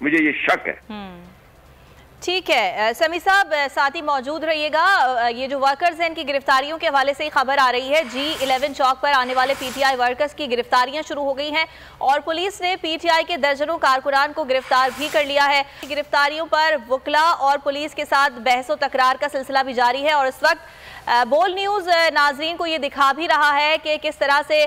मुझे ये शक है। ठीक है समी साहब, साथ ही मौजूद रहिएगा। ये जो वर्कर्स हैं इनकी गिरफ्तारियों के हवाले से ही खबर आ रही है। G11 चौक पर आने वाले पीटीआई वर्कर्स की गिरफ्तारियां शुरू हो गई हैं और पुलिस ने पीटीआई के दर्जनों कारकुनान को गिरफ्तार भी कर लिया है। गिरफ्तारियों पर वकला और पुलिस के साथ बहसो तकरार का सिलसिला भी जारी है और इस वक्त बोल न्यूज़ नाजरीन को ये दिखा भी रहा है कि किस तरह से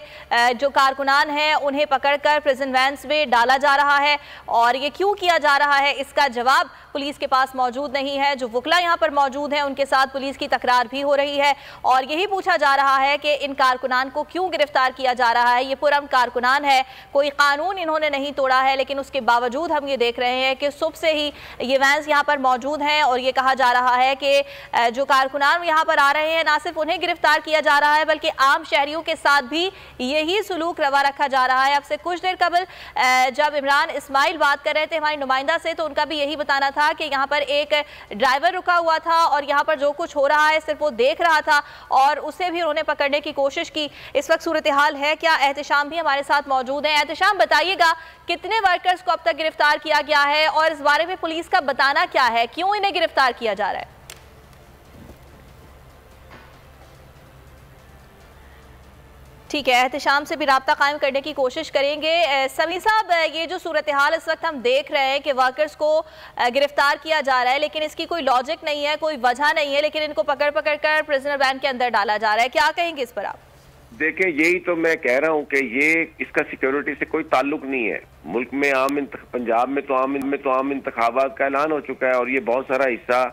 जो कारकुनान हैं उन्हें पकड़कर प्रिजन वैन्स में डाला जा रहा है और ये क्यों किया जा रहा है इसका जवाब पुलिस के पास मौजूद नहीं है। जो वकला यहाँ पर मौजूद हैं उनके साथ पुलिस की तकरार भी हो रही है और यही पूछा जा रहा है कि इन कारकुनान को क्यों गिरफ्तार किया जा रहा है। ये पुरअमन कारकुनान है, कोई कानून इन्होंने नहीं तोड़ा है, लेकिन उसके बावजूद हम ये देख रहे हैं कि सुबह से ही ये वैन्स यहाँ पर मौजूद हैं और ये कहा जा रहा है कि जो कारकुनान यहाँ पर आ रहे हैं ना सिर्फ उन्हें गिरफ्तार किया जा रहा है बल्कि आम शहरियों के साथ भी यही सुलूक रवा रखा जा रहा है। अब से कुछ देर कबल जब इमरान इस्माइल बात कर रहे थे हमारी नुमाइंदा से, तो उनका भी यही बताना था कि यहाँ पर एक ड्राइवर रुका हुआ था और यहाँ पर जो कुछ हो रहा है सिर्फ वो देख रहा था और उसे भी उन्होंने पकड़ने की कोशिश की। इस वक्त सूरत हाल है क्या? एहतिशाम भी हमारे साथ मौजूद है। एहतिशाम, बताइएगा कितने वर्कर्स को अब तक गिरफ्तार किया गया है और इस बारे में पुलिस का बताना क्या है, क्यों इन्हें गिरफ्तार किया जा रहा है? ठीक है, एहतिशाम से भी राब्ता कायम करने की कोशिश करेंगे। समी साहब, ये जो सूरत हाल इस वक्त हम देख रहे हैं कि वर्कर्स को गिरफ्तार किया जा रहा है लेकिन इसकी कोई लॉजिक नहीं है, कोई वजह नहीं है, लेकिन इनको पकड़ पकड़ कर प्रिजनर वैन के अंदर डाला जा रहा है, क्या कहेंगे इस पर आप? देखें, यही तो मैं कह रहा हूँ कि ये इसका सिक्योरिटी से कोई ताल्लुक नहीं है। मुल्क में पंजाब में तो आम इंतखाबात का ऐलान हो चुका है और ये बहुत सारा हिस्सा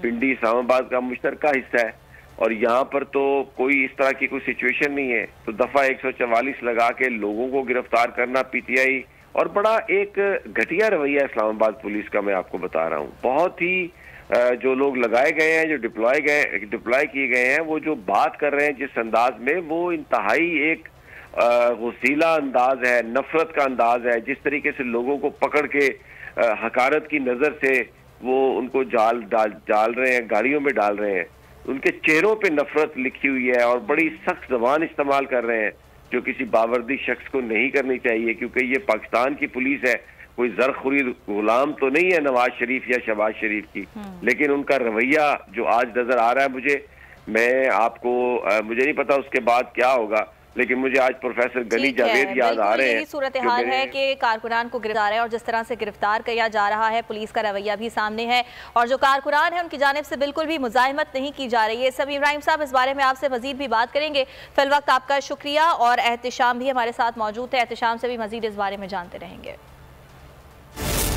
पिंडी इस्लामाबाद का मुश्तरका हिस्सा है और यहाँ पर तो कोई इस तरह की कोई सिचुएशन नहीं है। तो दफा 144 लगा के लोगों को गिरफ्तार करना पीटीआई और बड़ा एक घटिया रवैया इस्लामाबाद पुलिस का मैं आपको बता रहा हूँ। बहुत ही जो लोग लगाए गए हैं, जो डिप्लॉय किए गए हैं, वो जो बात कर रहे हैं जिस अंदाज में, वो इंतहाई एक वसीला अंदाज है, नफरत का अंदाज है। जिस तरीके से लोगों को पकड़ के हकारत की नजर से वो उनको डाल रहे हैं, गाड़ियों में डाल रहे हैं, उनके चेहरों पे नफरत लिखी हुई है और बड़ी सख्त जबान इस्तेमाल कर रहे हैं जो किसी बावर्दी शख्स को नहीं करनी चाहिए, क्योंकि ये पाकिस्तान की पुलिस है, कोई जरखुरी गुलाम तो नहीं है नवाज शरीफ या शहबाज शरीफ की। लेकिन उनका रवैया जो आज नजर आ रहा है मुझे नहीं पता उसके बाद क्या होगा, लेकिन मुझे आज प्रोफेसर गनी जावेद याद आ रहे हैं। यही सूरत हाल है कि कारकुनान को गिरफ्तार है और जिस तरह से गिरफ्तार किया जा रहा है पुलिस का रवैया भी सामने है और जो कारकुनान है उनकी जानिब से बिल्कुल भी मुजाहिमत नहीं की जा रही है। समी इब्राहिम साहब, इस बारे में आपसे मजीद भी बात करेंगे। फिल वक्त आपका शुक्रिया और एहतिशाम भी हमारे साथ मौजूद है, एहतिशाम से भी मजीद इस बारे में जानते रहेंगे।